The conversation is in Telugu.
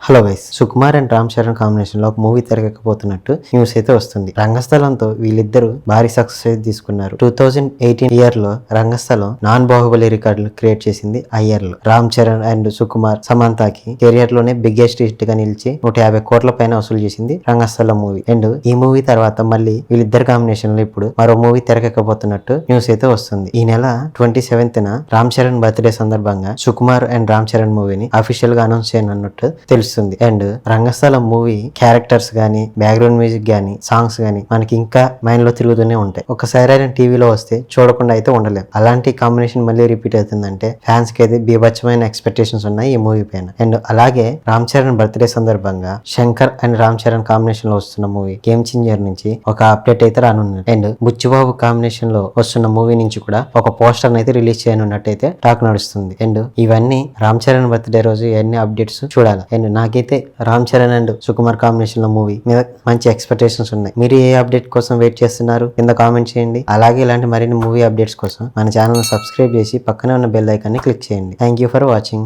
Hello guys, Sukumar and Ram Charan combination లో ఒక మూవీ తెరకెక్కబోతున్నట్టు న్యూస్ అయితే వస్తుంది. రంగస్థలంతో వీళ్ళిద్దరూ భారీ సక్సెస్ అయితే తీసుకున్నారు. 2018 ఇయర్ లో రంగస్థలం నాన్ బాహుబలి రికార్డులు క్రియేట్ చేసింది ఆ ఇయర్ లో. రామ్ చరణ్ అండ్ సుకుమార్ సమంతకి కెరియర్ లోనే బిగ్గెస్ట్ హిట్ గా నిలిచి 150 కోట్ల పైన వసూలు చేసింది రంగస్థలం మూవీ. అండ్ ఈ మూవీ తర్వాత మళ్ళీ వీళ్ళిద్దరు కాంబినేషన్ లో ఇప్పుడు మరో మూవీ తెరకెక్కబోతున్నట్టు న్యూస్ అయితే వస్తుంది. ఈ నెల 27th రామ్ చరణ్ బర్త్డే సందర్భంగా సుకుమార్ అండ్ రామ్ చరణ్ మూవీని అఫీషియల్ గా అనౌన్స్ చేయనున్నట్టు తెలుస్తుంది. అండ్ రంగస్థలం మూవీ క్యారెక్టర్స్ గానీ, బ్యాక్గ్రౌండ్ మ్యూజిక్ గానీ, సాంగ్స్ గానీ మనకి ఇంకా మైండ్ లో తిరుగుతూనే ఉంటాయి. ఒకసారి అయినా టీవీలో వస్తే చూడకుండా అయితే ఉండలేం. అలాంటి కాంబినేషన్ మళ్ళీ రిపీట్ అవుతుందంటే ఫ్యాన్స్ కి అయితే బీభత్సమైన ఎక్స్పెక్టేషన్స్ ఉన్నాయి ఈ మూవీ పైన. అండ్ అలాగే రామ్ చరణ్ బర్త్డే సందర్భంగా శంకర్ అండ్ రామ్ చరణ్ కాంబినేషన్ లో వస్తున్న మూవీ గేమ్ చేంజర్ నుంచి ఒక అప్డేట్ అయితే రానున్నది. అండ్ బుచ్చిబాబు కాంబినేషన్ లో వస్తున్న మూవీ నుంచి కూడా ఒక పోస్టర్ అయితే రిలీజ్ చేయనున్నట్టు అయితే టాక్ నడుస్తుంది. అండ్ ఇవన్నీ రామ్ చరణ్ బర్త్డే రోజు ఇవన్నీ అప్డేట్స్ చూడాలి. అండ్ నాకైతే రామ్ చరణ్ అండ్ సుకుమార్ కాంబినేషన్ లో మూవీ మీద మంచి ఎక్స్పెక్టేషన్స్ ఉన్నాయి. మీరు ఏ అప్డేట్ కోసం వెయిట్ చేస్తున్నారు కింద కామెంట్ చేయండి. అలాగే ఇలాంటి మరిన్ని మూవీ అప్డేట్స్ కోసం మన ఛానల్ సబ్స్క్రైబ్ చేసి పక్కనే ఉన్న బెల్ ఐకాన్ ని క్లిక్ చేయండి. Thank you for watching.